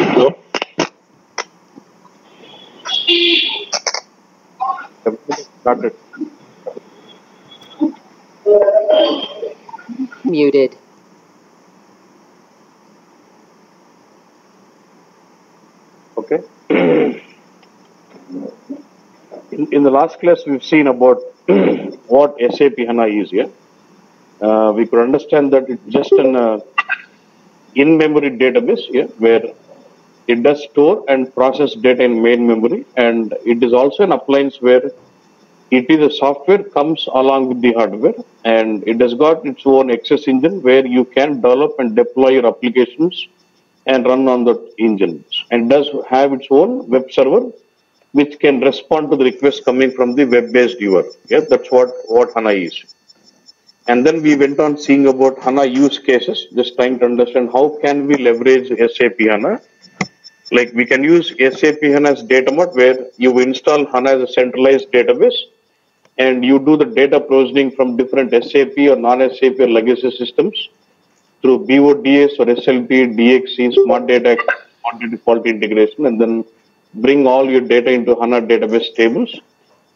Hello? Everything started. Muted. Okay. In the last class, we've seen about what SAP HANA is here. We could understand that it's just an in-memory database here, where it does store and process data in main memory, and it is also an appliance where it is a software comes along with the hardware, and it has got its own access engine where you can develop and deploy your applications and run on the engines, and does have its own web server which can respond to the requests coming from the web-based viewer. Yeah, that's what HANA is. And then we went on seeing about HANA use cases, just trying to understand how can we leverage SAP HANA. Like we can use SAP HANA as data mart, where you install HANA as a centralized database and you do the data provisioning from different SAP or non-SAP or legacy systems through BODS or SLP, DXC, Smart Data, Quantity Default Integration, and then bring all your data into HANA database tables.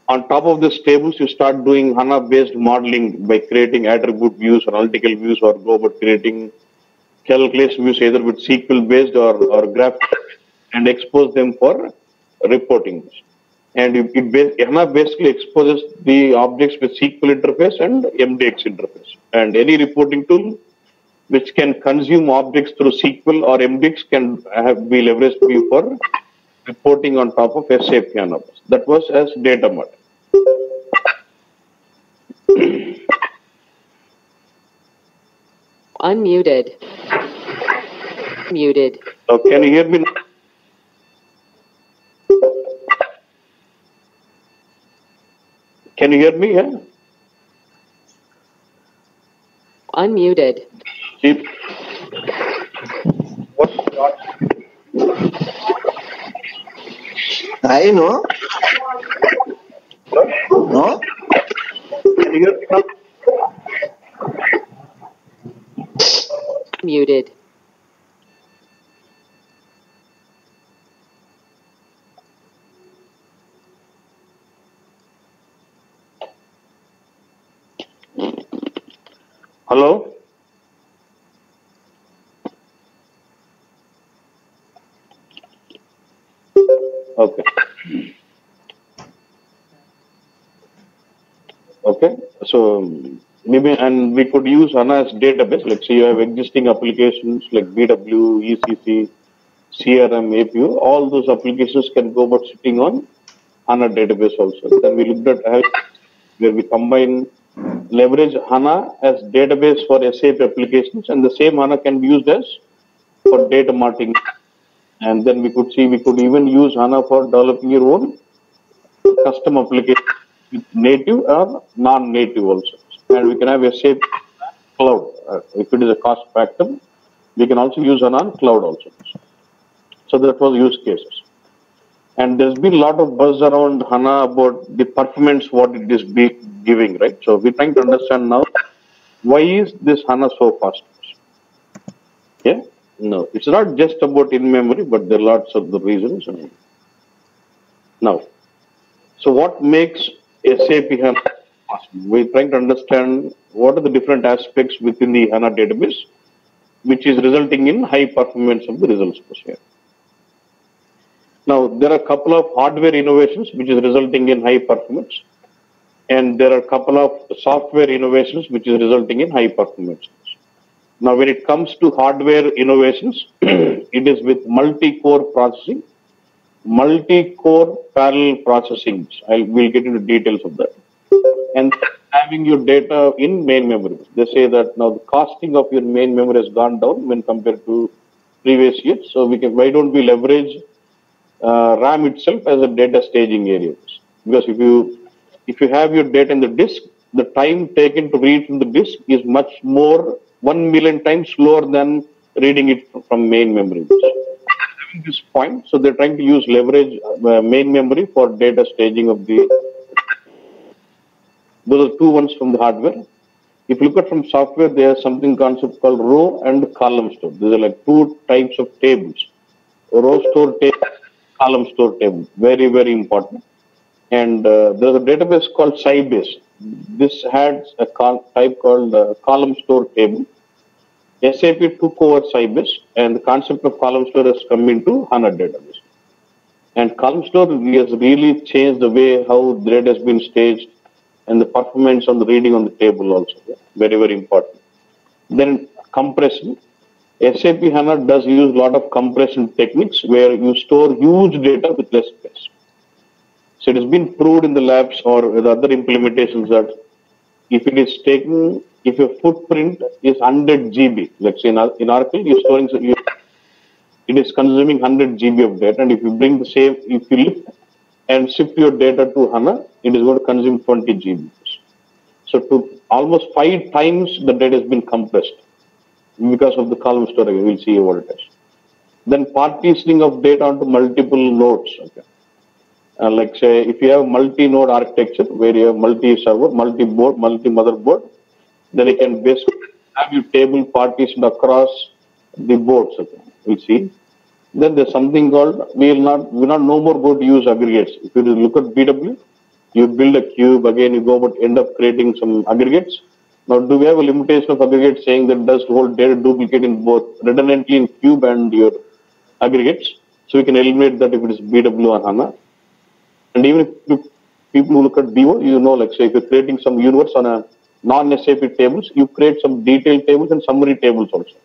On top of these tables, you start doing HANA-based modeling by creating attribute views or analytical views, or go about creating calculation views either with SQL-based or graph, and expose them for reporting. And HANA basically exposes the objects with SQL interface and MDX interface. And any reporting tool which can consume objects through SQL or MDX can be leveraged for reporting on top of SAP HANA. That was as data mart. Unmuted. Muted. So can you hear me now? Can you hear me? Yeah? Unmuted. See, what? I know. No? Can you hear me now? Muted. Hello? Okay. Okay. So maybe, and we could use HANA as database. Like say you have existing applications like BW, ECC, CRM, APU. All those applications can go about sitting on HANA database also. Then we looked at where we combine, leverage HANA as database for SAP applications, and the same HANA can be used as for data marting. And then we could see we could even use HANA for developing your own custom application, native or non-native also. And we can have SAP cloud. If it is a cost factor, we can also use HANA on cloud also. So that was use cases. And there's been a lot of buzz around HANA about the performance, what it is giving, right? So we're trying to understand now, why is this HANA so fast? Yeah? No, it's not just about in-memory, but there are lots of the reasons. Now, so what makes SAP HANA fast? We're trying to understand what are the different aspects within the HANA database, which is resulting in high performance of the results procedure. Now, there are a couple of hardware innovations which is resulting in high performance, and there are a couple of software innovations which is resulting in high performance. Now, when it comes to hardware innovations, it is with multi-core processing, multi-core parallel processing. We'll get into details of that. And having your data in main memory. They say that now the costing of your main memory has gone down when compared to previous years. So why don't we leverage RAM itself as a data staging area? Because if you have your data in the disk, the time taken to read from the disk is much more, 1 million times slower than reading it from main memory. Having this point, so they're trying to use leverage main memory for data staging of the. Those are two ones from the hardware. If you look at from software, there is something concept called row and column store. These are like two types of tables. Row store table, column store table. Very, very important. And there's a database called Sybase. This had a type called column store table. SAP took over Sybase, and the concept of column store has come into HANA database. And column store has really changed the way how the data has been staged and the performance on the reading on the table also. Very, very important. Then compression. SAP HANA does use a lot of compression techniques where you store huge data with less space. So it has been proved in the labs or with other implementations that if it is taken, if your footprint is 100 GB, let's say in Oracle, you're storing, it is consuming 100 GB of data, and if you bring the same, if you lift and shift your data to HANA, it is going to consume 20 GB. So to almost 5 times the data has been compressed because of the column storage. We'll see what it is. Then partitioning of data onto multiple nodes. Okay. Like say, if you have multi-node architecture where you have multi-server, multi-board, multi-motherboard, then you can basically have your table partitioned across the boards. Okay. We'll see. Then there's something called, we're not no more going to use aggregates. If you look at BW, you build a cube, again you go about end up creating some aggregates. Now, do we have a limitation of aggregates saying that does hold data duplicate in both redundantly in cube and your aggregates? So we can eliminate that if it is BW or HANA. And even if people who look at BO, you know, like say if you're creating some universe on a non-SAP tables, you create some detailed tables and summary tables also.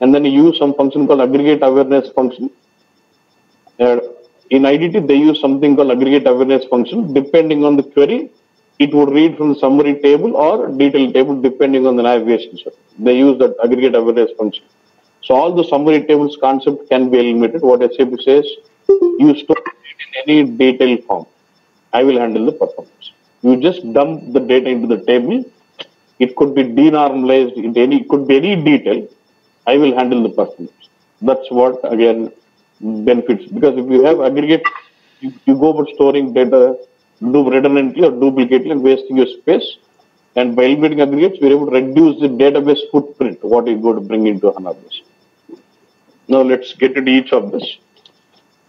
And then you use some function called aggregate awareness function. In IDT, they use something called aggregate awareness function. Depending on the query, it would read from the summary table or detailed table depending on the navigation. So they use that aggregate awareness function. So all the summary tables concept can be eliminated. What SAP says, you store it in any detailed form. I will handle the performance. You just dump the data into the table. It could be denormalized into any, it could be any detail. I will handle the performance. That's what again benefits, because if you have aggregate, you go about storing data redundantly or duplicately and wasting your space. And by eliminating aggregates, we're able to reduce the database footprint, what you go to bring into HANA base. Now let's get into each of this.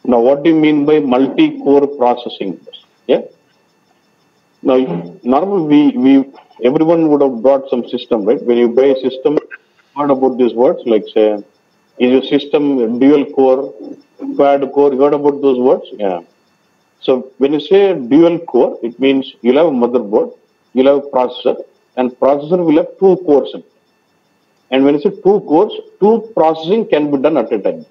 Now, what do you mean by multi-core processing? Yeah. Now, normally everyone would have got some system, right? When you buy a system, heard about these words, like say, is your system dual core, quad core? You heard about those words? Yeah. So when you say dual core, it means you'll have a motherboard, you'll have a processor, and processor will have 2 cores. And when you say 2 cores, 2 processing can be done at a time.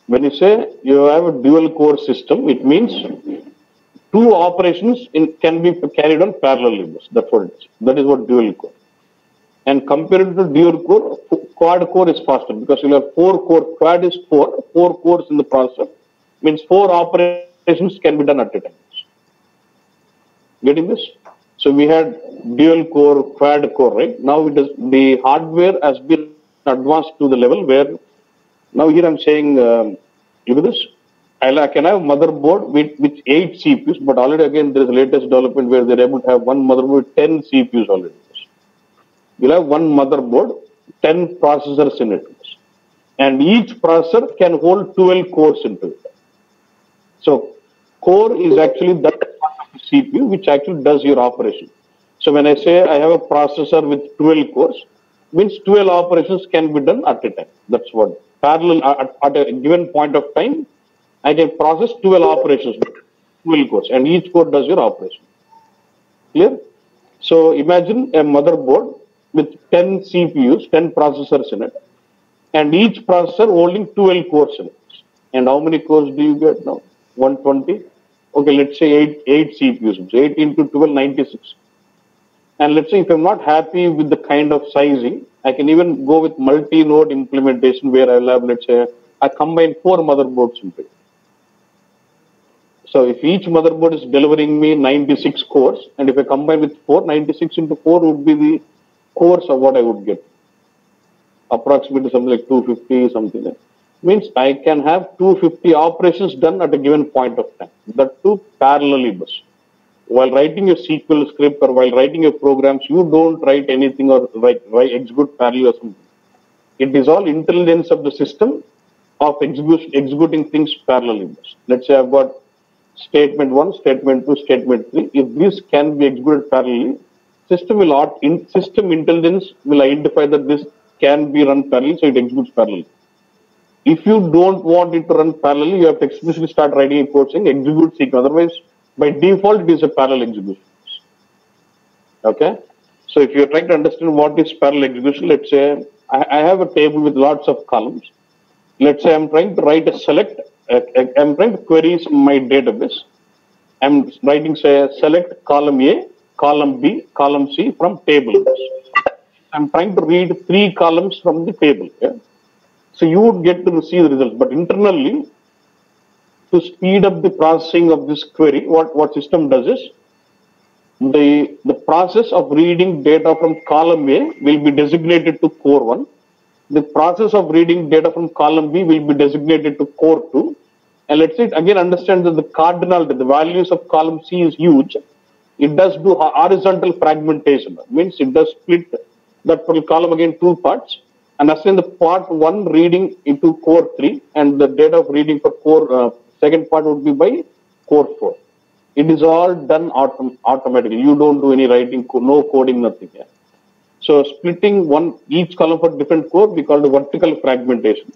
When you say you have a dual core system, it means 2 operations can be carried on parallelly. That's what it is. That is what dual core. And compared to dual core, quad core is faster because you'll have 4 core. Quad is 4 cores in the processor. Means 4 operations can be done at a time. Getting this? So we had dual core, quad core, right? Now the hardware has been advanced to the level where now here I'm saying, look at this. I can have a motherboard with 8 CPUs, but already again there is a latest development where they're able to have one motherboard with 10 CPUs already. You'll have one motherboard, 10 processors in it. And each processor can hold 12 cores into it. So core is actually that part of the CPU which actually does your operation. So when I say I have a processor with 12 cores, means 12 operations can be done at a time. That's what parallel at a given point of time, I can process 12 operations, 12 cores, and each core does your operation. Clear? So imagine a motherboard with 10 CPUs, 10 processors in it, and each processor holding 12 cores in it. And how many cores do you get now? 120? Okay, let's say 8 CPUs. So 8 into 12, 96. And let's say if I'm not happy with the kind of sizing, I can even go with multi-node implementation where I'll have, let's say, I combine 4 motherboards into it. So if each motherboard is delivering me 96 cores, and if I combine with 4, 96 into 4 would be the cores of what I would get. Approximately something like 250, something like that. Means I can have 250 operations done at a given point of time. That too parallelly bus. While writing your SQL script or while writing your programs, you don't write anything or execute parallel or something. It is all intelligence of the system of executing things parallelly. Let's say I've got statement 1, statement 2, statement 3. If this can be executed parallelly, system intelligence will identify that this can be run parallelly, so it executes parallelly. If you don't want it to run parallelly, you have to explicitly start writing a code saying execute sequence. Otherwise, by default, it is a parallel execution. Okay? So if you're trying to understand what is parallel execution, let's say I have a table with lots of columns. Let's say I'm trying to write a select, I'm trying to query my database. I'm writing, say, select column A, column B, column C from table. I'm trying to read 3 columns from the table. Yeah? So you would get to see the results. But internally, to speed up the processing of this query, what system does is, the process of reading data from column A will be designated to core 1. The process of reading data from column B will be designated to core 2. And let's say again understand that the cardinality, the values of column C is huge. It does do horizontal fragmentation. Means it does split that column again 2 parts. And assign the part 1 reading into core 3 and the data of reading for core second part would be by core 4. It is all done automatically. You don't do any writing, no coding, nothing. Yeah. So splitting each column for different core, we call the vertical fragmentation.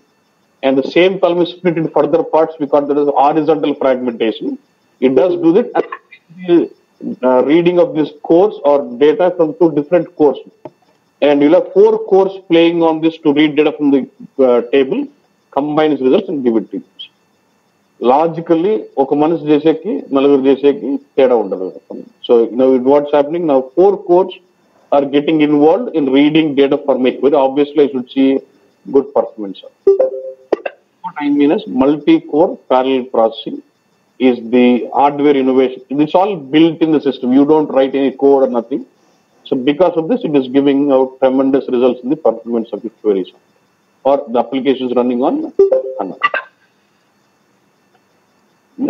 And the same column is split into further parts because there is horizontal fragmentation. It does do that. And the reading of these cores or data from 2 different cores. And you'll have 4 cores playing on this to read data from the table, combine its results and give it to you. Logically, ఒక మనిషి చేసేకి నలుగురు చేసేకి తేడా ఉండదు. So now what's happening now? 4 cores are getting involved in reading data from a query. Obviously, I should see good performance. What I mean is multi-core parallel processing is the hardware innovation. It's all built in the system. You don't write any code or nothing. So because of this, it is giving out tremendous results in the performance of the queries or the applications running on HANA.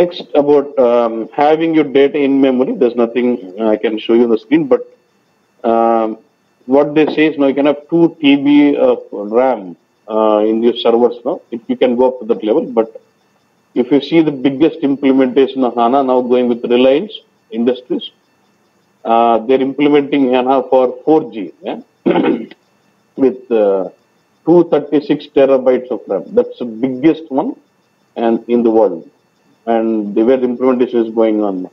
Next, about having your data in memory. There's nothing I can show you on the screen, but what they say is now you can have 2 TB of RAM in your servers now. If you can go up to that level, but if you see the biggest implementation of HANA now going with Reliance Industries, they're implementing HANA for 4G, yeah? with 236 terabytes of RAM. That's the biggest one and in the world. And where the implementation is going on now.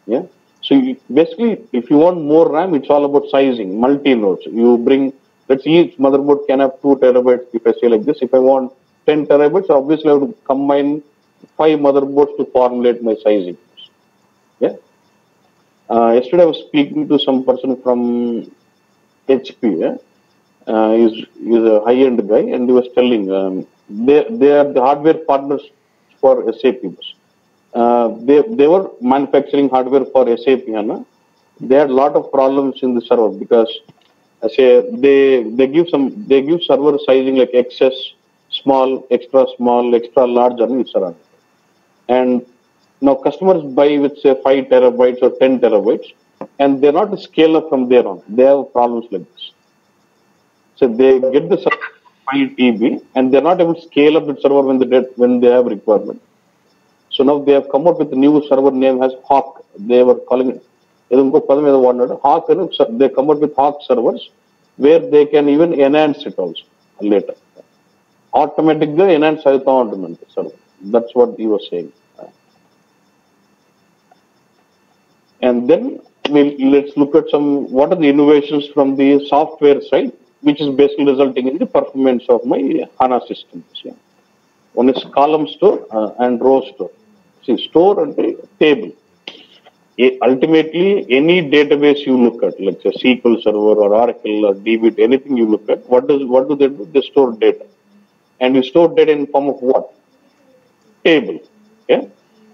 Yeah. So basically, if you want more RAM, it's all about sizing, multi-nodes. You bring, let's see, each motherboard can have 2 terabytes. If I say like this, if I want 10 terabytes, obviously I have to combine 5 motherboards to formulate my sizing. Yeah. Yesterday I was speaking to some person from HP. Yeah? He's a high-end guy, and he was telling they are the hardware partners for SAP. They were manufacturing hardware for SAP HANA. They had a lot of problems in the server because they give server sizing like XS, small, extra large, and now customers buy with say 5 terabytes or 10 terabytes, and they're not to scale up from there on. They have problems like this. So they get the server 5 TB, and they're not able to scale up the server when they have requirement. So now they have come up with a new server name as Hawk. They were calling it Hawk. They come up with Hawk servers where they can even enhance it also later. Automatically enhance server. That's what he was saying. And then let's look at what are the innovations from the software side, which is basically resulting in the performance of my HANA systems. Yeah. One is column store and row store. See, store and table. Ultimately, any database you look at, like say SQL Server or Oracle or DB, anything you look at, what do they do? They store data. And we store data in form of what? Table. Yeah.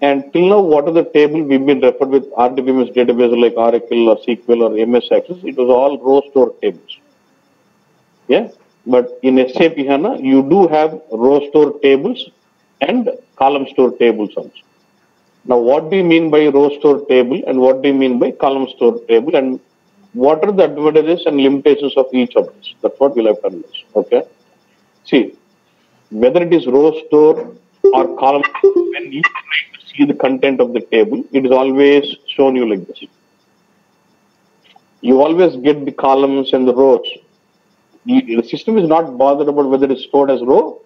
And till now, what are the table we've been referred with RDBMS databases like Oracle or SQL or MS Access? It was all row store tables. Yeah. But in SAP HANA, you do have row store tables and column store tables also. Now, what do you mean by row store table and what do you mean by column store table, and what are the advantages and limitations of each of this? That's what we'll have to understand. Okay. See, whether it is row store or column, when you try to see the content of the table, it is always shown you like this. You always get the columns and the rows. The system is not bothered about whether it is stored as row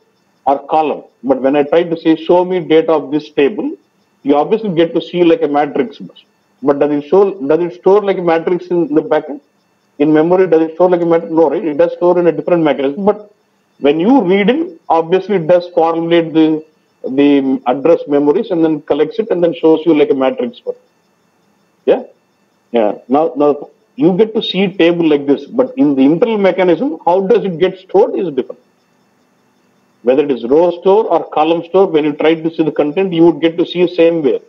or column. But when I try to say, show me data of this table, you obviously get to see like a matrix. But does it store like a matrix in the backend? In memory, does it store like a matrix? No, right? It does store in a different mechanism. But when you read it, obviously it does formulate the address memories and then collects it and then shows you like a matrix. Yeah? Yeah. Now you get to see table like this, but in the internal mechanism, how does it get stored is different. Whether it is row store or column store, when you try to see the content, you would get to see the same way.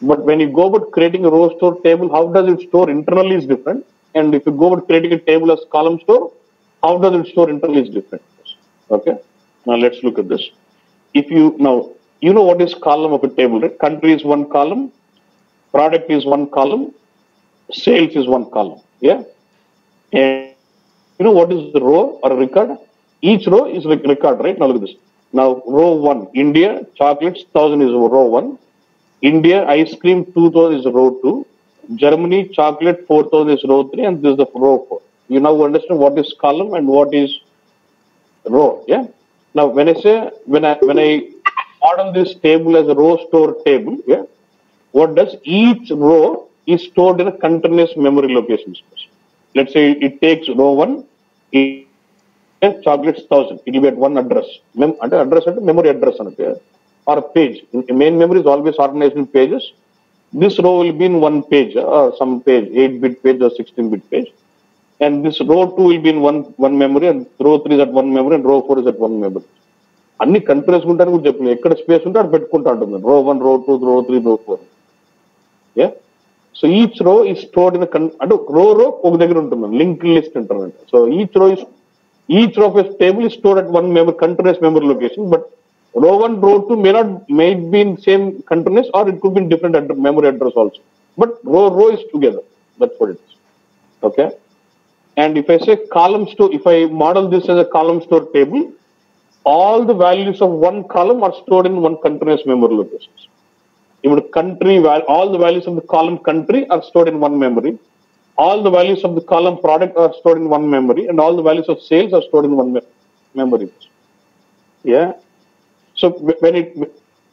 But when you go about creating a row store table, how does it store internally is different. And if you go about creating a table as column store, how does it store internally is different. Okay. Now let's look at this. You know what is column of a table, right? Country is one column, product is one column, sales is one column. Yeah. And you know what is the row or a record? Each row is like record, right? Now look at this. Now row 1, India, chocolates 1000 is row 1. India, ice cream 2000 is row 2. Germany, chocolate 4000 is row 3, and this is the row 4. You now understand what is column and what is row. Yeah. Now when I model this table as a row store table, yeah, what does each row is stored in a continuous memory location space. Let's say it takes row 1, chocolates 1000. It will be at one address. Address at memory address or a page. In main memory is always organized in pages. This row will be in one page or some page, 8-bit page or 16-bit page. And this row 2 will be in one memory, and row 3 is at one memory, and row 4 is at one memory. అన్ని countries ఉంటారని కూడా చెప్పలేదు. ఎక్కడ space ఉంటే అది పెట్టుకుంటా ఉంటుంది. row 1, row 2, row 3, row 4. Yeah. So each row is stored in a row ఒక దగ్గర ఉంటుంది. Linked list అంటారు. So each row of a table is stored at one continuous memory location, but row 1, row 2 may be in same continuous, or it could be in different memory address also. But row is together. That's what it is. Okay. And if I say column store, if I model this as a column store table, all the values of one column are stored in one continuous memory location. Even all the values of the column country are stored in one memory. All the values of the column product are stored in one memory, and all the values of sales are stored in one memory. Yeah. So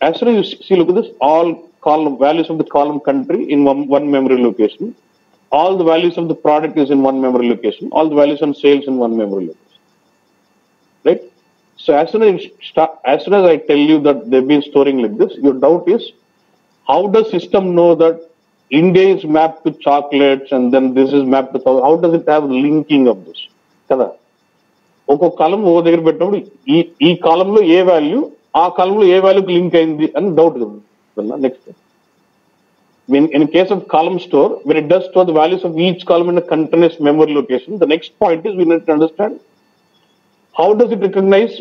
as soon as you see, look at this, all column values of the column country in one memory location. All the values of the product is in one memory location. All the values on sales in one memory location. Right? So as soon as I tell you that they've been storing like this, your doubt is, how does system know that India is mapped to chocolates and then this is mapped to, how does it have linking of this? Kada. ఒక్కొక్క కాలం ఓ దగ్గర పెట్టినప్పుడు ఈ కాలంలో ఏ value ఆ కాలంలో ఏ వాల్యూకి link అయింది అని doubt కదా. Next, in case of column store, when it does store the values of each column in a continuous memory location, the next point is we need to understand how does it recognize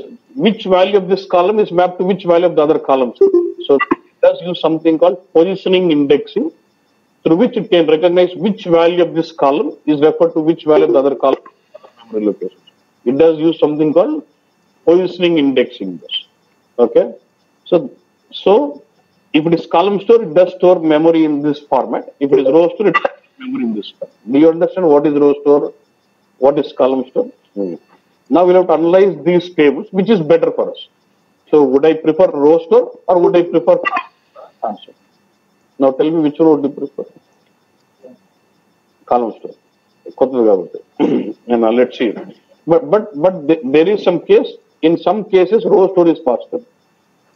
which value of this column is mapped to which value of the other columns. So it does use something called positioning indexing, through which it can recognize which value of this column is referred to which value of the other column memory locations. It does use something called positioning indexing. Okay. So if it is column store, it does store memory in this format. If it is row store, it stores memory in this format. Do you understand what is row store? What is column store? Now we'll have to analyze these tables, which is better for us. So would I prefer row store or would I prefer column store? Now tell me which one would you prefer? Column store. And let's see. But there is some case. In some cases, row store is faster.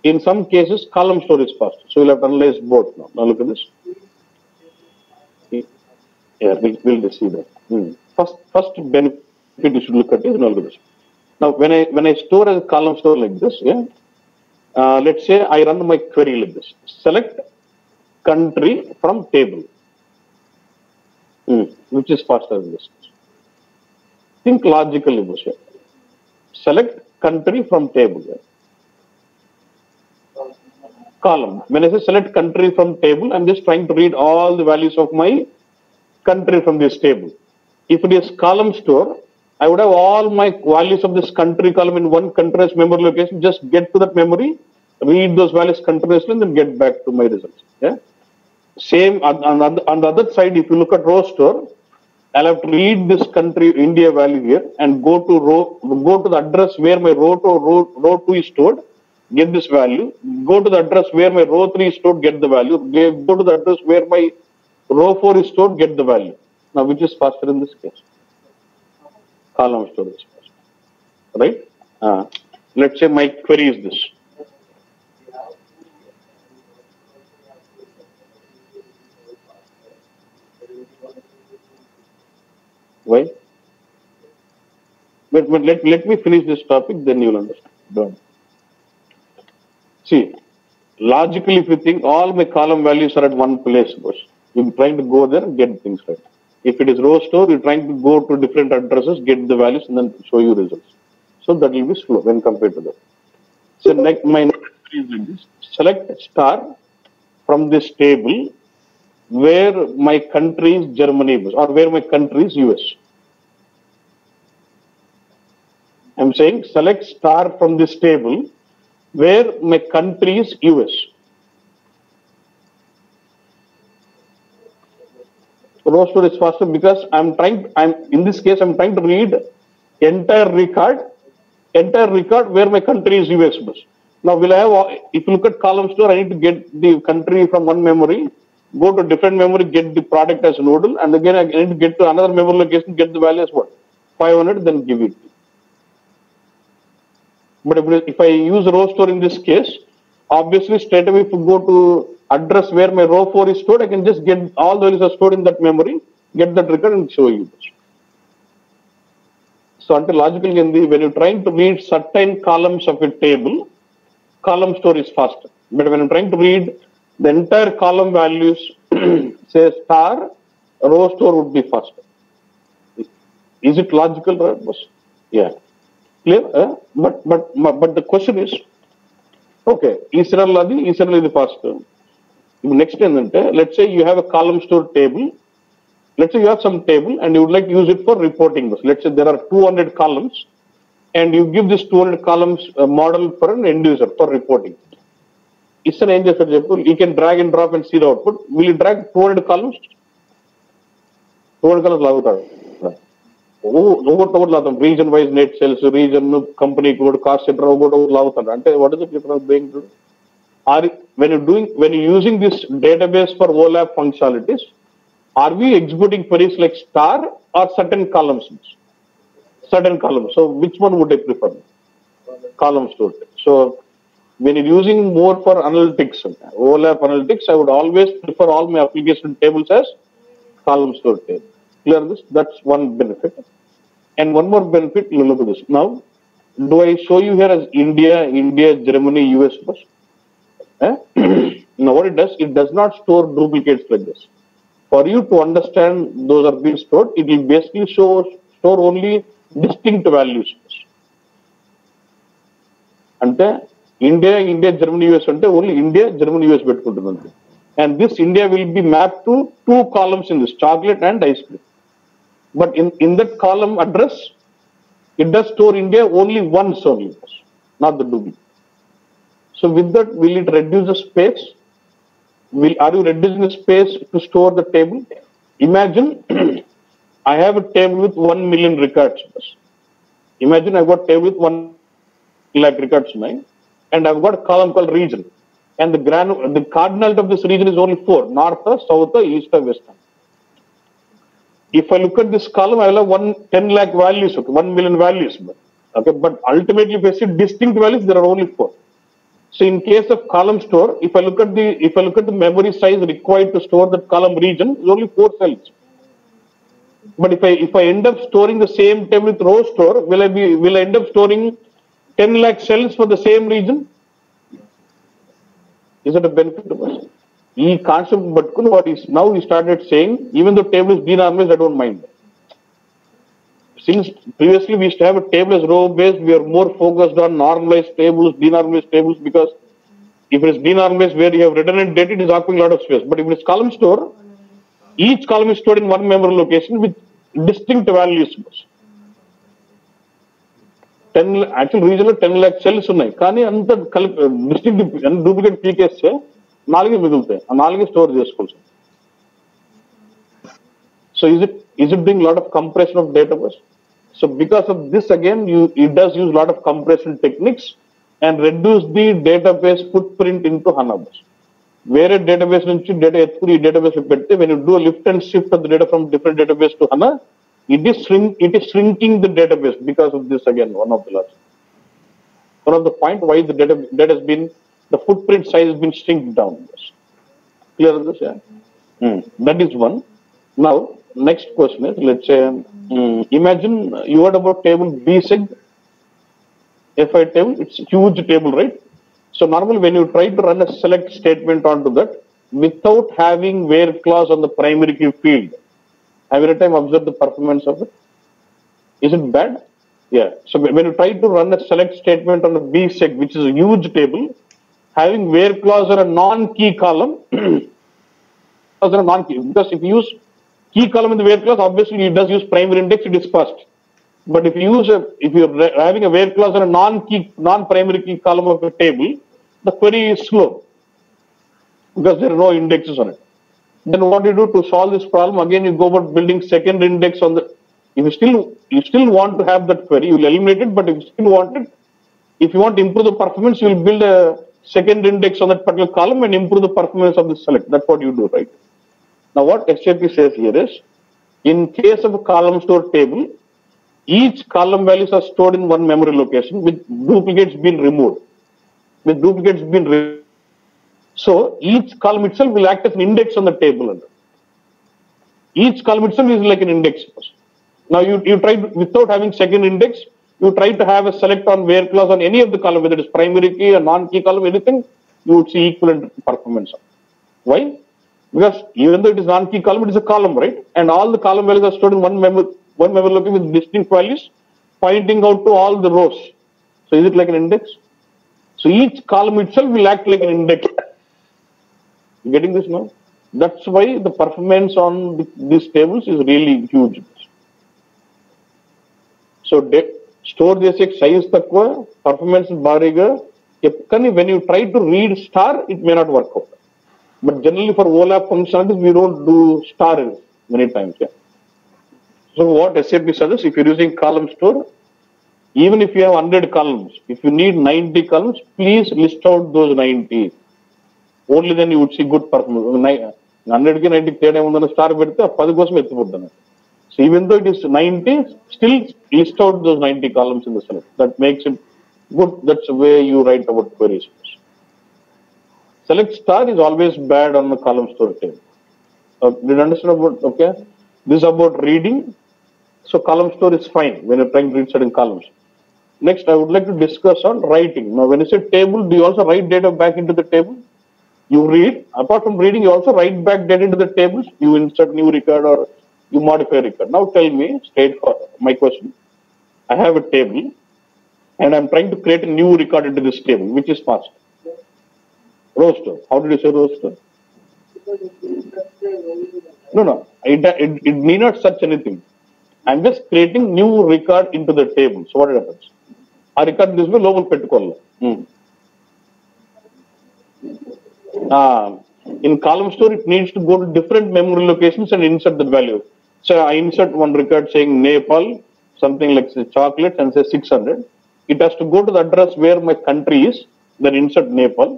In some cases, column store is faster. So we'll have to analyze both now. Now look at this. Yeah, we'll see that. First benefit you should look at is now look at this. Now when I store as a column store like this, yeah. Let's say I run my query like this. Select country from table. Which is faster than this. Think logically, Moshe. Select country from table. Yeah. Column. When I say select country from table, I'm just trying to read all the values of my country from this table. If it is column store, I would have all my values of this country column in one continuous memory location. Just get to that memory, read those values continuously, and then get back to my results. Yeah. Same on the other side, if you look at row store, I'll have to read this country India value here and go to the address where my row 2 is stored, get this value, go to the address where my row 3 is stored, get the value, go to the address where my row 4 is stored, get the value. Now, which is faster in this case? Column store is faster, right? Let's say my query is this. Why? But let me finish this topic, then you'll understand. Done. See, logically, if you think all my column values are at one place, you're trying to go there and get things right. If it is row store, you're trying to go to different addresses, get the values, and then show you results. So that will be slow when compared to that. So my next is like this. Select star from this table where my country is Germany or where my country is US. I'm saying select star from this table where my country is US. Row store is faster because in this case I'm trying to read entire record where my country is US. Now will I have, if you look at column store, I need to get the country from one memory, go to different memory, get the product as nodal, and again I need to get to another memory location, get the value as what? 500, then give it. But if I use row store in this case, obviously straight away if you go to address where my row 4 is stored, I can just get all the values are stored in that memory, get that record and show you this. So until logically, when you're trying to read certain columns of a table, column store is faster. But when I'm trying to read the entire column values, say star, row store would be faster. Is it logical, right? Yeah. Clear? But the question is, okay, is faster. Next, let's say you have a column store table. Let's say you have some table and you would like to use it for reporting. Let's say there are 200 columns and you give this 200 columns model for an end user for reporting. It's an end user example. You can drag and drop and see the output. Will you drag 200 columns? 200 columns region wise net sales, region, company code, cost center, what is it you're doing? When you're using this database for OLAP functionalities, are we executing queries like star or certain columns? Certain columns. So which one would I prefer? Column store. So when you're using more for analytics, OLAP analytics, I would always prefer all my application tables as column store table. Clear this? That's one benefit. And one more benefit, you look at this. Now, do I show you here as India, Germany, US first? Now what it does not store duplicates like this. For you to understand those are being stored, it will basically store only distinct values. Ante India, Germany, US ante only India, Germany, US pettukuntunnandi. And this India will be mapped to two columns in this, chocolate and ice cream. But in that column address, it does store India only once only, not the duplicate. So with that, will it reduce the space? Are you reducing the space to store the table? Imagine I have a table with 1 million records. Imagine I've got a table with 1 lakh records. and I've got a column called region. And the cardinality of this region is only 4, north, south, east, west. If I look at this column, I will have 10 lakh values, okay, 1 million values. Okay, but ultimately, if I see distinct values, there are only 4. So in case of column store, if I look at the memory size required to store that column region, is only 4 cells. But if I end up storing the same table with row store, will I end up storing 10 lakh cells for the same region? Is it a benefit to us? E concept, but what is now we started saying, even though table is denormalized, I don't mind. Since previously we used to have a table as row based, we are more focused on normalized tables, denormalized tables, because if it is denormalized where you have redundant data, it is occupying a lot of space. But if it is column store, each column is stored in one memory location with distinct values. 10 actual region 10 lakh cells ఉన్నాయి కానీ అంత distinct duplicate పీకేస్తే 4 మిగులుతాయి ఆ 4 store చేసుకోవచ్చు so is it doing lot of compression of database so because of this again it does use lot of compression techniques and reduce the database footprint into HANA bus వేరే database నుంచి data ఎత్తుకుని ఈ database లో పెడితే when you do a lift and shift of the data from different database to HANA it is shrinking the database because of this again one of the point why the data has been the footprint size has been shrink down. Clear on this? Yeah. That is one. Now next question is let's say imagine you heard about table BSEG FI table. It's a huge table, right? So normally when you try to run a select statement onto that without having where clause on the primary key field. Have you any time observed the performance of it? Is it bad? Yeah. So when you try to run a select statement on a BSEG, which is a huge table, having where clause or a non-key column, or a non-key, because if you use key column in the where clause, obviously it does use primary index, it is fast. But if you're having a where clause or a non-primary key column of a table, the query is slow because there are no indexes on it. Then what do you do to solve this problem? Again, you go about building second index on the. If you still want to have that query, you will eliminate it. But if you still want it, if you want to improve the performance, you will build a second index on that particular column and improve the performance of the select. That's what you do, right? Now, what SAP says here is, in case of a column store table, each column values are stored in one memory location with duplicates being removed. So each column itself will act as an index on the table. Each column itself is like an index. Now you try to, without having second index, you try to have a select on where clause on any of the column, whether it is primary key or non-key column, anything, you would see equivalent performance. Why? Because even though it is non-key column, it is a column, right? And all the column values are stored in one memory location with distinct values, pointing out to all the rows. So is it like an index? So each column itself will act like an index. You getting this now? That's why the performance on these tables is really huge. So store చేసే size తక్కువ, performance భారీగా. కానీ when you try to read star, it may not work out. But generally for OLAP functionalities, we don't do star many times. Yeah. So what SAP suggests, if you're using column store, even if you have 100 columns, if you need 90 columns, please list out those 90. Only then you would see good performance. 100 కి 90 తేడా ఏముందన్న star పెడితే 10 కోసం ఎత్తిపోద్దాను. So even though it is 90, still list out those 90 columns in the select. That makes it good. That's the way you write about queries. Select star is always bad on the column store table. Did you understand about, okay? This is about reading. So column store is fine when you're trying to read certain columns. Next, I would like to discuss on writing. Now, when you say table, do you also write data back into the table? You read, apart from reading, you also write back data into the tables. You insert new record or you modify record. Now tell me, straight for my question. I have a table and I'm trying to create a new record into this table, which is fast. Roster. How did you say roster? No. It need not search anything. I'm just creating new record into the table. So what happens? A record this way, local petticola. In column store, it needs to go to different memory locations and insert the value. So I insert one record saying Nepal, something like say chocolates, and say 600. It has to go to the address where my country is, then insert Nepal,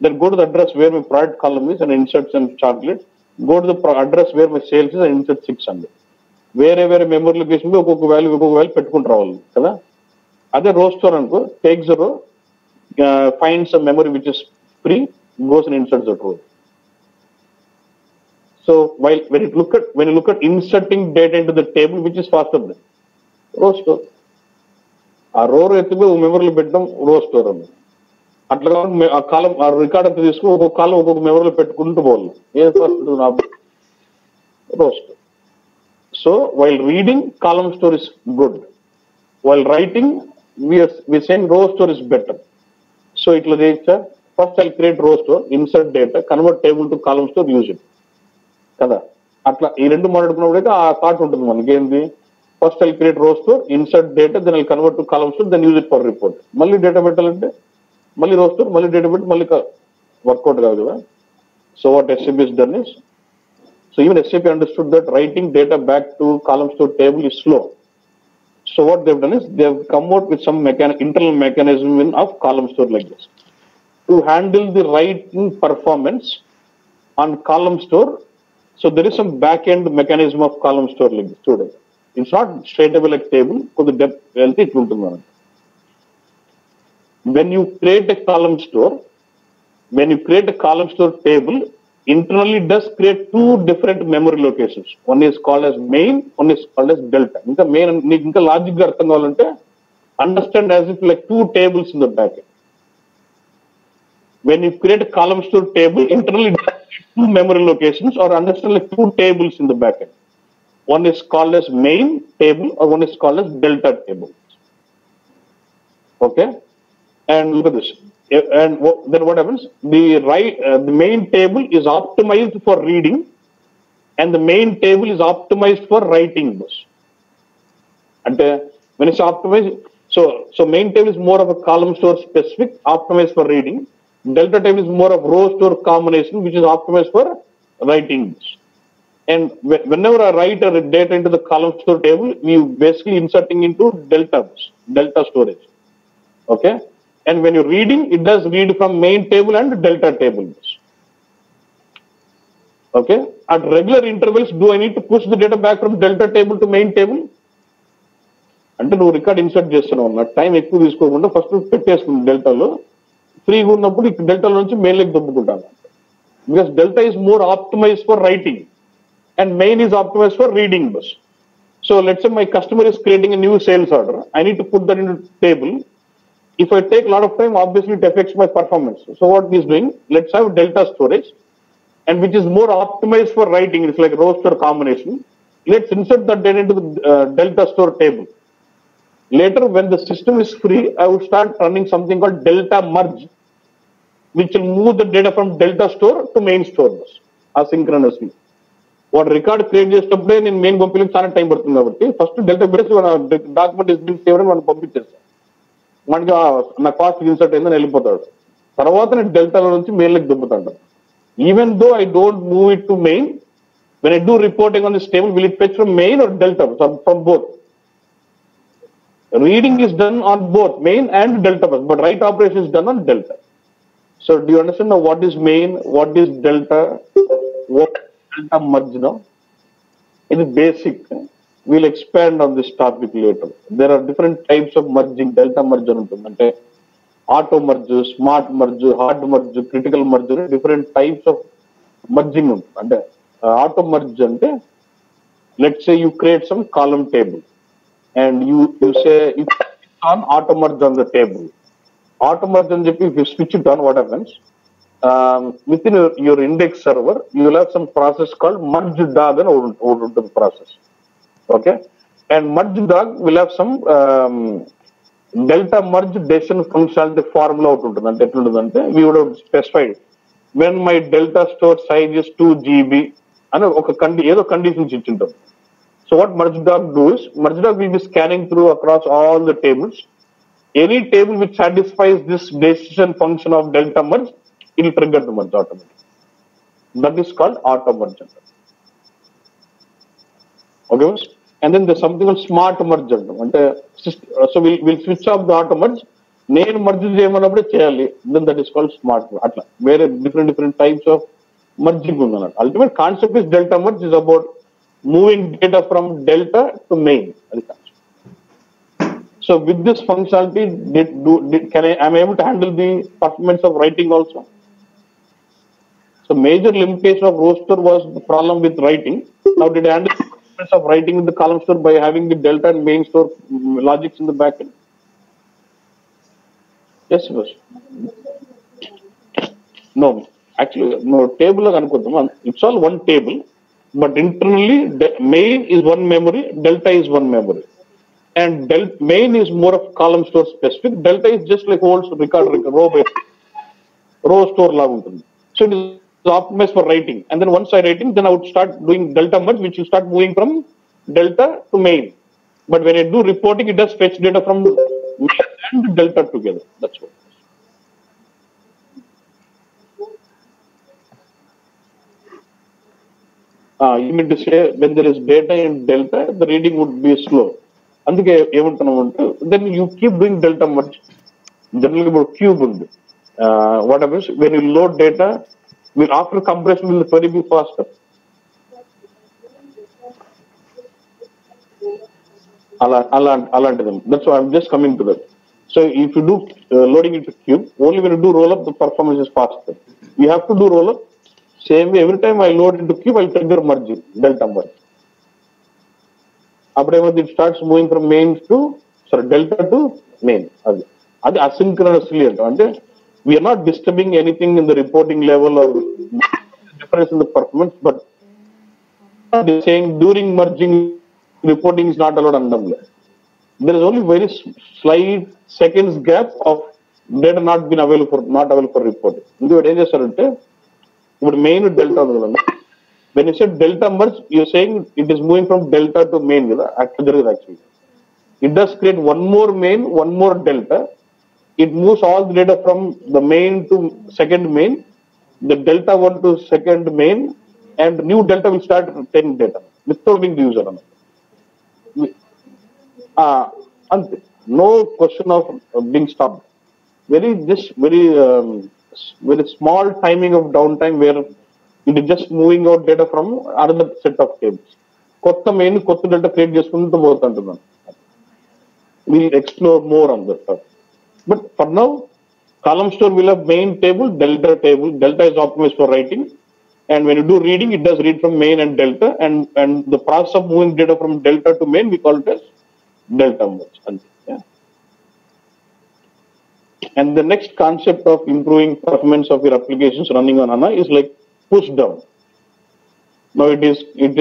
then go to the address where my product column is and insert some chocolate, go to the address where my sales is and insert 600. వేరే memory location ఒక్కొక్క value పెట్టుకుంటూ రావాలి కదా. అదే రో store అనుకో, takes రో, finds memory which is free, goes and inserts that row. So when you look at inserting data into the table, which is faster than row store. ఆ రో ఎత్తుకు మెమరీలో పెట్టడం రో స్టోర్ అని. అట్లా ఆ కాలం ఆ రికార్డ్ అంతా తీసుకుని ఒక్కొక్క కాలం ఒక్కొక్క మెమరీలో పెట్టుకుంటూ పోవాలి. ఏం first row store. So while reading, column store is good. While writing, we saying row store is better. So it will reach first I'll create row store, insert data, convert table to column store, use it. కదా అట్లా ఈ రెండు మాట్లాడుకున్నప్పుడైతే ఆ thought ఉంటుంది మనకి ఏంటి, first I'll create row store, insert data, then I'll convert to column store, then use it for report. మళ్ళీ data పెట్టాలంటే మళ్ళీ row store, మళ్ళీ డేటా పెట్టి మళ్ళీ వర్కౌట్ కాదు కదా. So what SAP has done is, so even SAP understood that writing data back to column store table is slow. So what they've done is they've come out with some internal mechanism of column store like this. To handle the writing performance on column store, so there is some back-end mechanism of column store like this. Today, it's not straight away like table. For the depth, it will be. When you create a column store table, internally it does create two different memory locations. One is called as main, one is called as delta. Inka main, inka logic ga artham kavalante, understand as if like two tables in the backend. When you create a column store table, internally it does create two memory locations, or understand like two tables in the backend. One is called as main table, or one is called as delta table. Okay, and look at this. And then what happens? The main table is optimized for reading, and the main table is optimized for writing. And when it's optimized, so main table is more of a column store specific, optimized for reading. Delta table is more of row store combination, which is optimized for writing. And whenever I write a data into the column store table, we basically inserting into delta storage. Okay. And when you're reading, it does read from main table and delta table. Okay. At regular intervals, do I need to push the data back from delta table to main table? అంటే నువ్వు record insert చేస్తున్నావు అన్న, time ఎక్కువ తీసుకోకుండా first పెట్టేసుకుని డెల్టాలో, ఫ్రీగా ఉన్నప్పుడు ఇక్కడ డెల్టాలో నుంచి మెయిన్లోకి దొబ్బుకుంటాను. Because delta is more optimize for writing and main is optimize for reading bus. So let's say my customer is creating a new sales order, I need to put that in table. If I take a lot of time, obviously it affects my performance. So what he's doing, let's have delta storage, and which is more optimized for writing. It's like row store combination. Let's insert that data into the delta store table. Later, when the system is free, I will start running something called delta merge, which will move the data from delta store to main store asynchronously. What record create చేసేటప్పుడే నేను main పంపించడానికి చాలా time పడుతుంది కాబట్టి first delta base document is been saved అని మనం పంపించేస్తాం. మనకి నా కాస్ట్ ఇన్సర్ట్ అయిందని వెళ్ళిపోతాడు. తర్వాత నేను డెల్టాలో నుంచి మెయిన్లోకి దుబ్బుతాడు. Even though I don't move it to main, when I do reporting on this table, will it fetch from main or delta? From both. Reading is done on both main and delta bus, but write operation is done on delta. So do you understand now what is main, what is delta, what is delta merge now? It is basic. We'll expand on this topic later. There are different types of merging. Delta merge ante auto merge, smart merge, hard merge, critical merge, different types of merging ante auto merge ante, let's say you create some column table and you say you switch on auto merge on the table. Auto merge and if you switch it on, what happens? Within your index server, you will have some process called merge dog and over the process. Okay, and merge dog will have some delta merge decision functionality formula out ఉంటుంది. అంటే ఎట్లుంటుందంటే we would have specified when my delta store size is 2 GB అని ఒక ఏదో conditions ఇచ్చింటాం. So what merge dog do is, merge dog will be scanning through across all the tables. Any table which satisfies this decision function of delta merge, it will trigger the merge automatically. That is called auto merge. Okay, and then there's something called smart merge. So we'll switch off the auto merge నేను merge చేయమన్నప్పుడే చేయాలి, then that is called smart. అట్లా వేరే different types of merging ఉందన్నట్టు. Ultimate concept is delta merge is about moving data from delta to main. అది concept. So with this functionality am I able to handle the performance of writing also? So major limitation of row store was the problem with writing. Now did I handle the performance of writing with the column store by having the delta and main store logics in the backend? Yes, boss. No, actually, no table. It's all one table, but internally, main is one memory, delta is one memory, and main is more of column store specific. Delta is just like whole row store lag untundi. So it is optimized for writing, and then once I writing, then I would start doing delta merge, which will start moving from delta to main. But when I do reporting, it does fetch data from main and delta together. That's what. You mean to say when there is data in delta, the reading would be slow. అందుకే ఏమంటున్నామంటే then you keep doing delta merge. Generally about cube ఉంది. What happens when you load data, after compression will the query be faster? అలాంటిది. That's why I'm just coming to that. So if you do loading into cube, only when you do roll up, the performance is faster. You have to do roll up. Same way, every time I load into cube, I'll trigger merging, delta merge. It starts moving from main to, delta to main. That's asynchronously. We are not disturbing anything in the reporting level or difference in the performance, but saying during merging, reporting is not allowed on them. There is only very slight seconds gap of data not available for reporting. Main delta. When you said delta merge, you're saying it is moving from delta to main. Actually, it does create one more main, one more delta. It moves all the data from the main to second main, the delta one to second main, and new delta will start taking data without being the user. No question of being stopped. Very small timing of downtime where it is just moving out data from another set of tables. Kotta main, kotta delta create చేసుకుంటూ పోతుంటున్నాను. We'll explore more on that. But for now, column store will have main table, delta table. Delta is optimized for writing, and when you do reading, it does read from main and delta, and the process of moving data from delta to main, we call it as delta merge. Yeah. And the next concept of improving performance of your applications running on HANA is like push down. Now it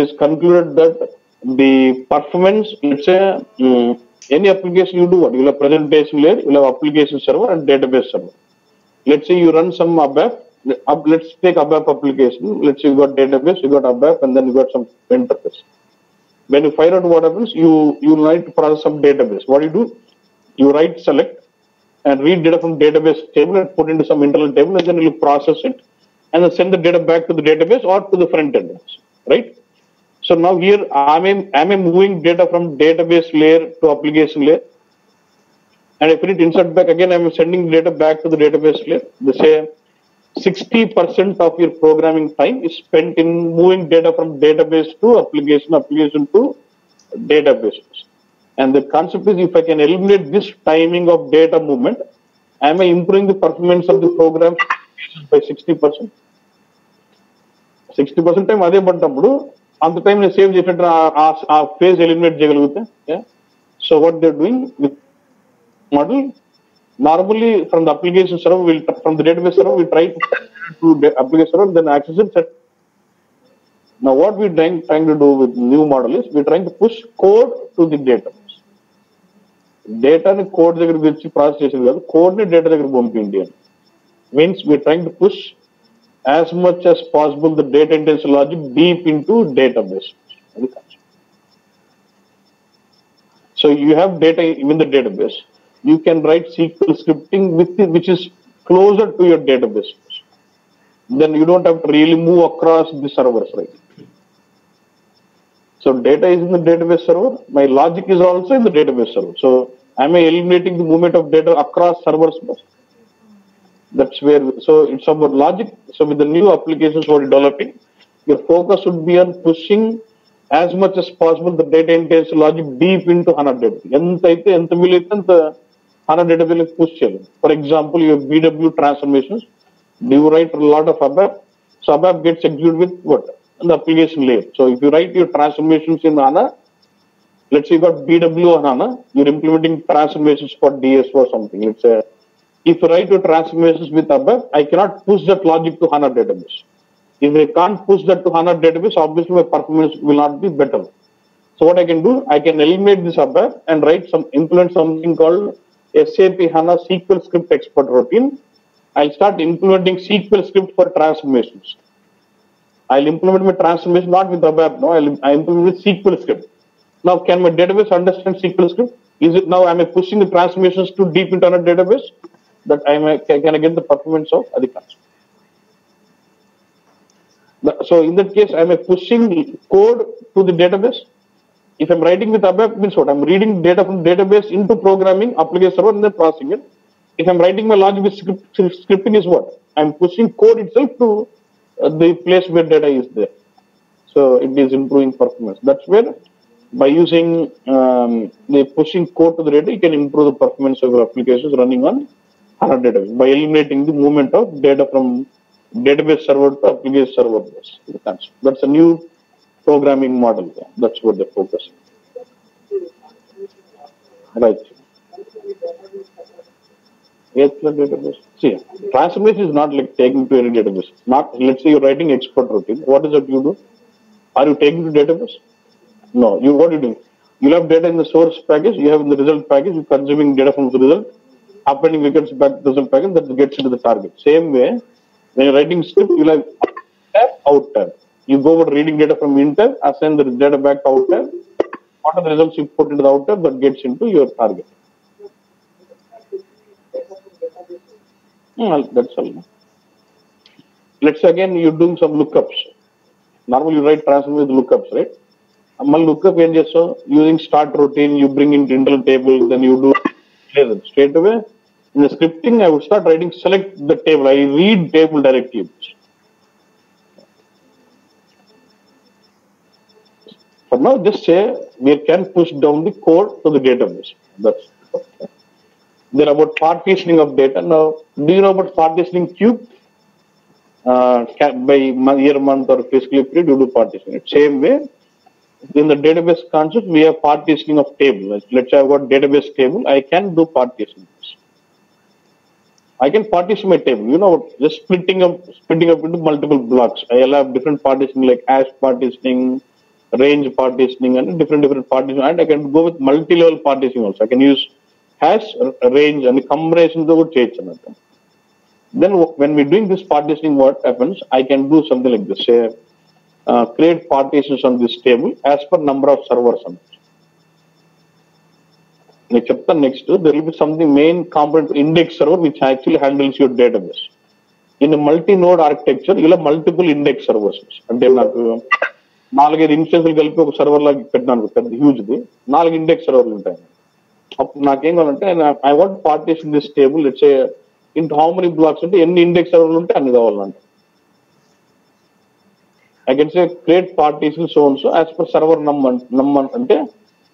is concluded that the performance, let's say, any application you do, you will have presentation layer, you will have application server and database server. Let's say you run some ABAP. Let's take ABAP application. Let's say you got database, you got ABAP, and then you got some interface. When you fire out what happens, you need to process some database. What do? You write select and read data from database table and put into some internal table, and then you process it and then send the data back to the database or to the front end, right? So now here am I moving data from database layer to application layer, and if it insert back again, I am sending data back to the database layer. They say 60% of your programming time is spent in moving data from database to application to database. And the concept is, if I can eliminate this timing of data movement, am I improving the performance of the program by 60%? 60% time అదే పడ్డప్పుడు అంత time నేను save చేసినట్టు ఆ phase eliminate చేయగలిగితే. So what they doing with model, normally from the application server, from the database server, we try to the application server, then access it. Now what we're trying to do with new model is we're trying to push code to the database. Data ni code దగ్గర వచ్చి process చేసేది కాదు, code ని data దగ్గర పంపిండి అని. Means we're trying to push as much as possible the data intensive logic deep into database. So you have data in the database. You can write SQL scripting which is closer to your database. Then you don't have to really move across the servers, right? So data is in the database server. My logic is also in the database server. So Am I eliminating the movement of data across servers? That's where, so it's about logic. So with the new applications we're developing, your focus would be on pushing as much as possible the data intensive logic deep into HANA data. ఎంత వీలైతే అంత HANA database push చేయాలి. For example, your BW transformations, do you write a lot of ABAP? So ABAP gets executed with what? The application layer. So if you write your transformations in HANA, let's say you got BW on HANA, you're implementing transformations for DSO or something. Let's say if you write your transformations with ABAP, I cannot push that logic to HANA database. If I can't push that to HANA database, obviously my performance will not be better. So what I can do, I can eliminate this ABAP and implement something called SAP HANA SQL script export routine. I'll start implementing SQL script for transformations. I'll implement my transformation not with ABAP, no, I implement with SQL script. Now, can my database understand SQL script? Is it now, am I pushing the transformations too deep into a database? That can I get the performance of Adhikans? So in that case, am I pushing code to the database? If I'm writing with ABAP, means what? I'm reading data from database into programming, application server, and then processing it. If I'm writing my logic with scripting is what? I'm pushing code itself to the place where data is there. So it is improving performance. That's where by using the pushing code to the data, you can improve the performance of your applications running on HANA database by eliminating the movement of data from database server to application server base. That's a new programming model. That's what they focus on. Right. Database. See, transformation is not like taking to any database. Not, let's say you're writing export routine. What is that you do? Are you taking to database? No. What are you doing? You have data in the source package. You have in the result package. You're consuming data from the result. Appending records back to the result package that gets into the target. Same way, when you're writing script, you'll have tab, out tab. You go over reading data from in tab, assign the data back to out tab. What are the results you put into the out tab that gets into your target? That's all. Let's say again, you're doing some lookups. Normally, you write transform with lookups, right? Lookup using start routine, you bring in internal table, then you do straight away. In the scripting, I would start writing select the table. I read table directly. For now, just say we can push down the code to the database. That's okay. Then about partitioning of data. Now, do you know about partitioning cube? By year, month, or fiscal period, you do partitioning. Same way, in the database concept, we have partitioning of table. Let's say I've got database table. I can do partitioning. I can partition my table. Just splitting up into multiple blocks. I'll have different partitioning like hash partitioning, range partitioning, and different partitioning. And I can go with multi-level partitioning also. I can use hash, range, and the combination of the change. Then when we're doing this partitioning, what happens? I can do something like this. Say, create partitions on this table as per number of servers on it. Next, there will be something main component index server which actually handles your database. In a multi-node architecture, you'll have multiple index servers. And then 4-5 instances కలిపి ఒక server లాగా పెట్టినాను పెద్ద హ్యూజ్ది 4 index సర్వర్లు ఉంటాయి. అప్పుడు నాకేం కావాలంటే I want partition this table let's say into how many blocks అంటే ఎన్ని ఇండెక్స్ సర్వర్లు ఉంటే అన్ని కావాలంటే I can say create partition so and so as per server number అంటే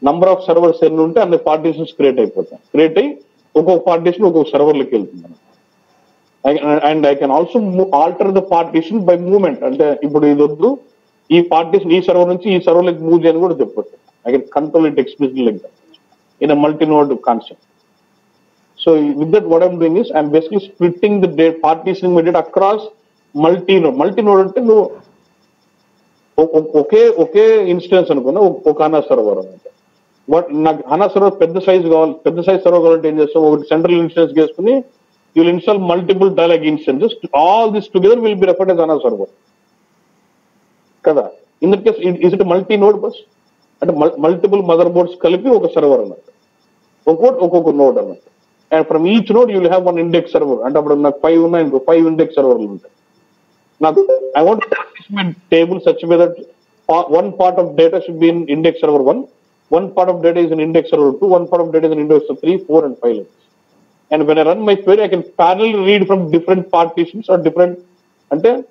number of servers ఎన్ని ఉంటే అన్ని partitions create అయిపోతాయి. క్రియేట్ అయ్యి ఒక్కొక్క పార్టీషన్ ఒక్కొక్క సర్వర్లోకి వెళ్తుంది. And I can also alter the partition by movement. అంటే ఇప్పుడు ఇది వద్దు, ఈ పార్టీషన్ ఈ సర్వర్ నుంచి ఈ సర్వర్లోకి మూవ్ చేయని కూడా చెప్పొచ్చు. I can control it explicitly like that in a multi node concept. So with that what I'm doing is I'm basically splitting the partitioning my data across multi node. Multi node అంటే నువ్వు ఒకే instance అనుకున్నా ఒక HANA server అనమాట. నాకు HANA server పెద్ద size కావాలి, పెద్ద size server కావాలంటే ఏం చేస్తాం, ఒకటి సెంట్రల్ ఇన్స్టెన్స్ చేసుకుని you will install multiple dialog instances. All this together will be referred as HANA server కదా. In that case is it multi node bus అంటే మల్టిపుల్ మదర్ బోర్డ్స్ కలిపి ఒక సర్వర్ అన్నట్టు, ఒక్కొక్క నోడ్ అన్నట్టు. And from each node you will have 1 index server. అంటే అప్పుడు నాకు 5 ఉన్నాయి, 5 ఇండెక్స్ సర్వర్లు ఉంటాయి. Now, I want to partition my table such a way that one part of data should be in index server 1, One part of data is an index server 2, one part of data is an index server 3, 4, and 5. And when I run my query, I can parallelly read from different partitions or different. And this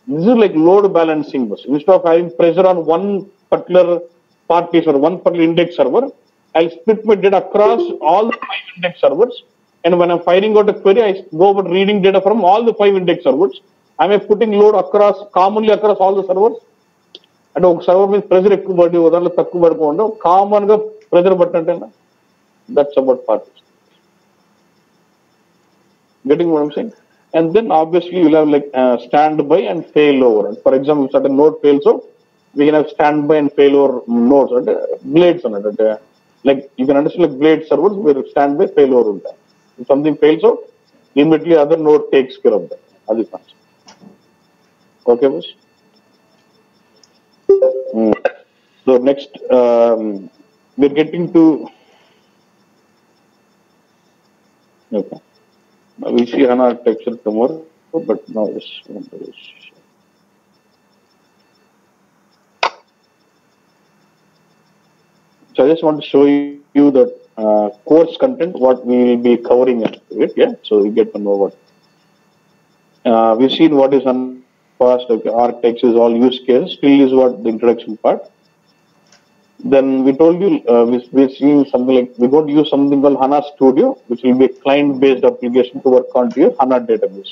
is like load balancing. Instead of having pressure on one particular partition or one particular index server, I'll split my data across all the 5 index servers. And when I'm firing out a query, I go about reading data from all the 5 index servers. Am I putting load commonly across all the servers? And ఒక server మీద pressure ఎక్కువ పడి ఉదాహరణ తక్కువ పడిపోకుండా common గా pressure పట్టినట్టు that's about parties. Getting what I'm saying? And then obviously you'll have like standby and failover. And for example, if certain node fails out, we can have standby and failover nodes, and blades on it. Like you can understand like blade servers where standby failover will die. If something fails out, immediately other node takes care of that. That's fine. Okay, boss. So next, we're getting to. Okay. We see HANA architecture tomorrow, but now this. So I just want to show you the course content, what we will be covering it. Yeah, so you get to know what. We've seen what is past, okay, architecture is all use case, still is what the introduction part. Then we told you we're seeing something like we're going to use something called HANA Studio, which will be a client-based application to work on your HANA database.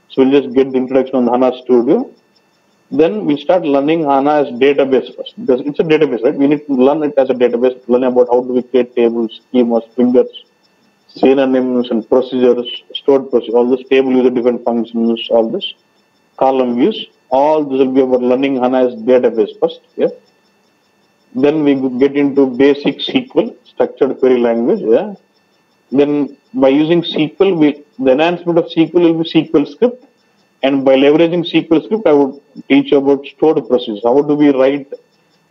So we'll just get the introduction on the HANA Studio. Then we start learning HANA as database first, because it's a database, right? We need to learn it as a database, learn about how do we create tables, schemas, fingers, synonyms, and procedures, stored procedures, all this table user different functions, all this column views. All this will be about learning HANA as database first. Yeah. Then we get into basic SQL, structured query language. Yeah. Then by using SQL, the enhancement of SQL will be SQL script. And by leveraging SQL script, I would teach about stored procedures. How do we write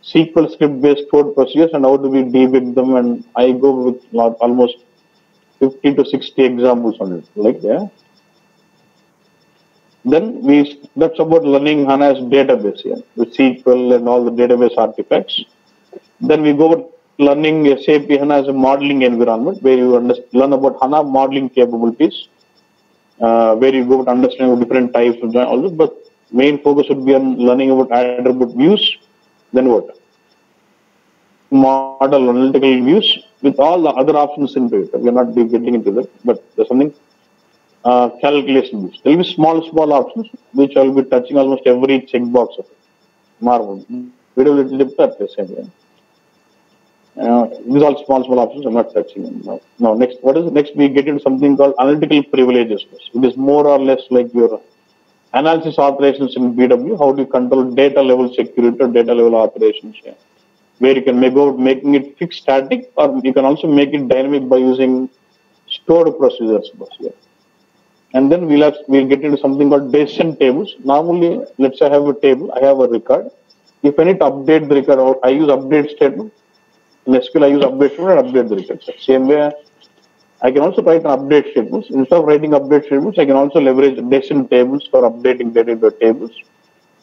SQL script based stored procedures and how do we debug them? And I go with almost 50 to 60 examples on it. Like, yeah. Then that's about learning HANA as database, yeah, with SQL and all the database artifacts. Then we go learning SAP HANA as a modeling environment, where you learn about HANA modeling capabilities, where you go to understanding different types of all this. But main focus would be on learning about attribute views. Then what? Model analytical views with all the other options into it. We're not getting into that, but there's something. Calculation views. There will be small options which I will be touching almost every checkbox of it. Marvel. We will little at the same way. These are all small options. I'm not touching them now. Now, next, what is next? We get into something called analytical privileges. It is more or less like your analysis operations in BW. How do you control data level security or data level operations? Yeah. Where you can go making it fixed static, or you can also make it dynamic by using stored procedures. Yeah. And then we'll get into something called decision tables. Normally, let's say I have a table, I have a record. If I need to update the record, I use update statement. In SQL, I use update statement and update the record. Same way, I can also write an update statements. Instead of writing update statements, I can also leverage decision tables for updating data into tables.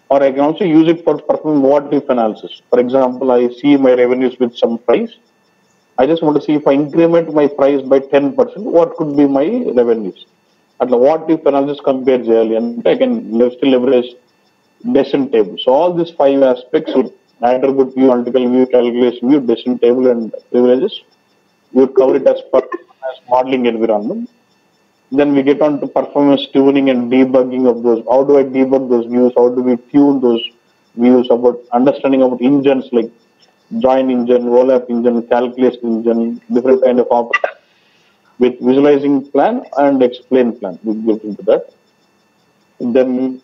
Or I can also use it for performing what-if analysis. For example, I see my revenues with some price. I just want to see if I increment my price by 10%, what could be my revenues? At the what-if analysis compare JL, and I can still leverage decision table. So all these 5 aspects with attribute view, analytical view, calculation view, decision table, and privileges, we would cover it as modeling environment. Then we get on to performance tuning and debugging of those. How do I debug those views? How do we tune those views? About understanding about engines like join engine, roll-up engine, calculation engine, different kind of operations. With visualizing plan and explain plan, we get into that. Then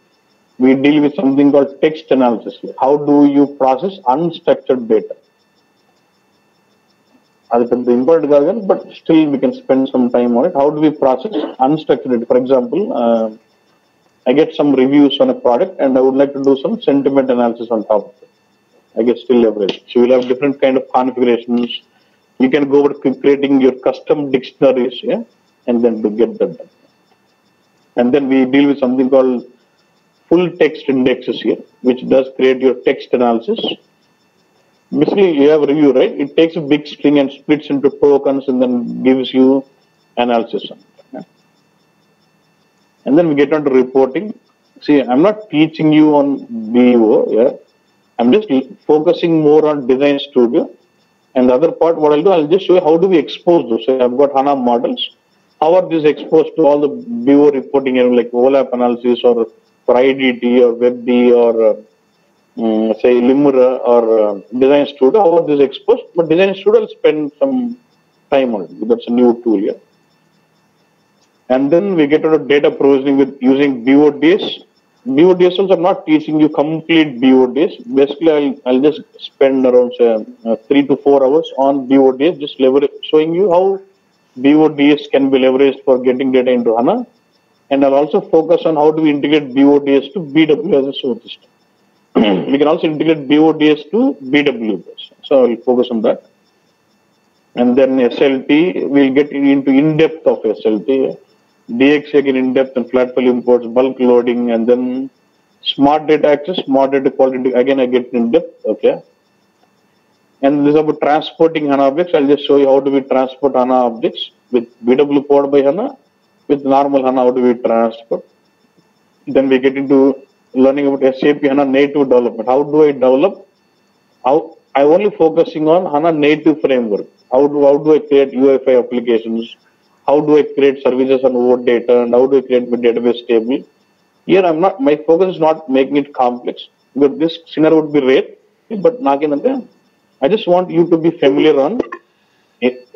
we deal with something called text analysis. How do you process unstructured data? That's important, but still we can spend some time on it. How do we process unstructured data? For example, I get some reviews on a product and I would like to do some sentiment analysis on top of it. I get still leverage. So we'll have different kind of configurations. You can go over creating your custom dictionaries, yeah, and then to get that done. And then we deal with something called full text indexes here, which does create your text analysis. Basically, you have review, right? It takes a big string and splits into tokens and then gives you analysis on it. Yeah. And then we get on to reporting. See, I'm not teaching you on BO, yeah. I'm just focusing more on Design Studio. And the other part, what I'll do, I'll just show you how do we expose those. So I've got HANA models. How are these exposed to all the BO reporting, like OLAP analysis or for IDT or WebD or say Limura or Design Studio? How are these exposed? But Design Studio will spend some time on it. That's a new tool here. And then we get into data provisioning with using BODs. BODs are not teaching you complete BODs. Basically, I'll just spend around say, 3 to 4 hours on BODs, just showing you how BODs can be leveraged for getting data into HANA. And I'll also focus on how do we integrate BODs to BW as a source system. We can also integrate BODs to BW. So I'll focus on that. And then SLT, we'll get into in-depth of SLT. DX again in-depth and flat file imports, bulk loading, and then smart data access, smart data quality, again I get in-depth, okay. And this is about transporting HANA objects. I'll just show you how do we transport HANA objects with BW powered by HANA, with normal HANA, how do we transport. Then we get into learning about SAP HANA native development. How do I develop? I'm only focusing on HANA native framework. How do I create UEFI applications? How do I create services on OData, and how do I create my database table? Here my focus is not making it complex, but this scenario would be rare. But I just want you to be familiar on,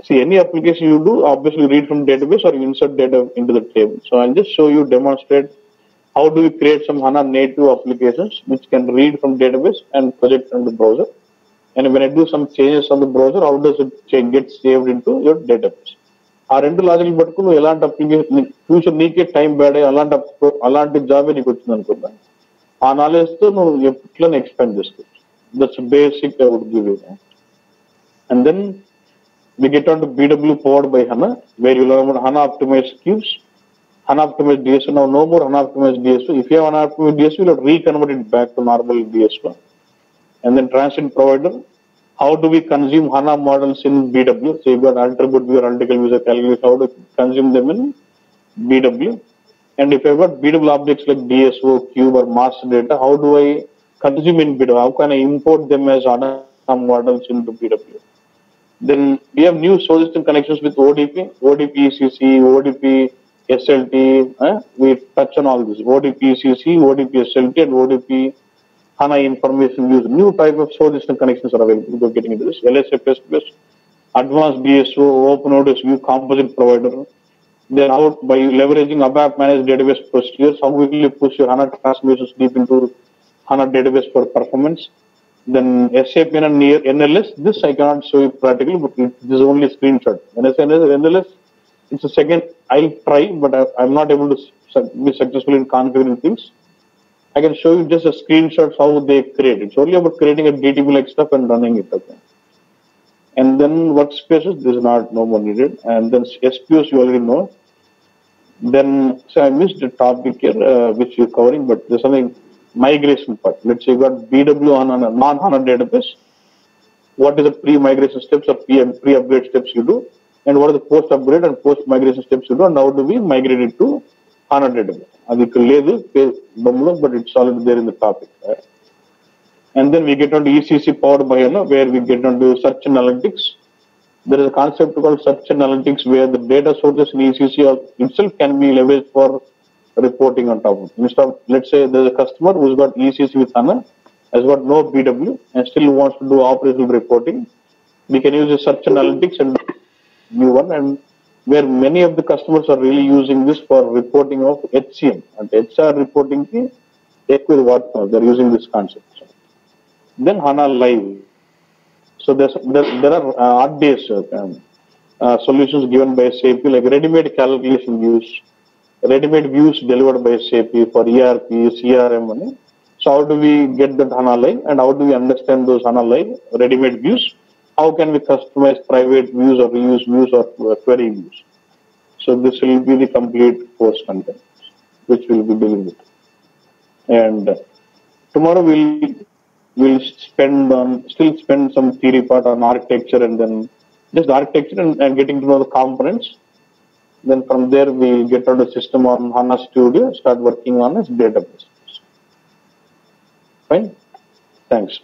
see, any application you do, obviously read from database or you insert data into the table. So I'll just show you, demonstrate how do we create some HANA native applications which can read from database and project on the browser. And when I do some changes on the browser, how does it get saved into your database? ఆ రెండు logical పట్టుకుని నువ్వు ఎలాంటి application future నీకే time bad అయ్యి అలాంటి జాబే నీకు వచ్చింది అనుకున్నా, ఆ నాలెడ్జ్తో నువ్వు ఎట్లా ఎక్స్పాండ్ చేసుకోవచ్చు. That's basic I would give you. And then we get on to BW powered by HANA, where you learn about HANA optimized queues, HANA optimized DSO. Now, no more HANA optimized DSO. If you have HANA optimized DSO, you'll have to reconvert it back to normal DSO. And then transit provider. How do we consume HANA models in BW? So you've got attribute view, analytical view, calculation. How do we consume them in BW? And if I've got BW objects like DSO, cube, or master data, how do I consume in BW? How can I import them as HANA models into BW? Then we have new source system connections with ODP, ODP ECC, ODP SLT. We touch on all this. ODP ECC, ODP SLT, and ODP HANA information views. New type of source system connections are available. We're getting into this. LSFS, advanced DSO, OpenODS view, composite provider. Then out by leveraging ABAP managed database procedures, how will you push your HANA transformations deep into HANA database for performance? Then SAP and NLS, this I cannot show you practically, but this is only a screenshot. When I say NLS, it's a second, I'll try, but I'm not able to be successful in configuring things. I can show you just a screenshot how they create. It's only about creating a DTP-like stuff and running it. Okay. And then workspaces, this is not no more needed. And then SQS you already know. Then, so I missed the topic here, which you're covering, but there's something migration part. Let's say you got BW on a non-HANA database. What is the pre-migration steps or pre-upgrade steps you do? And what are the post-upgrade and post-migration steps you do? And how do we migrate it to HANA database? అది ఇక్కడ లేదు but it's already there in the topic. Right? And then we get on to ECC powered by HANA, where we get on to search and analytics. There is a concept called search and analytics where the data sources in ECC itself can be leveraged for reporting on top of it. Instead of, let's say there's a customer who's got ECC with HANA, has got no BW, and still wants to do operational reporting. We can use the search analytics and new one, and where many of the customers are really using this for reporting of HCM and HR reporting. They're using this concept. Then HANA Live. So there are RDS solutions given by SAP, like ready-made calculation views, ready-made views delivered by SAP for ERP, CRM. So how do we get that HANA Live, and how do we understand those HANA Live ready-made views? How can we customize private views or reuse views or query views? So this will be the complete course content, which we'll be dealing with. And tomorrow we'll we'll still spend some theory part on architecture and then just architecture and getting to know the components. Then from there we'll get out a system on HANA Studio, start working on its database. Fine. Thanks.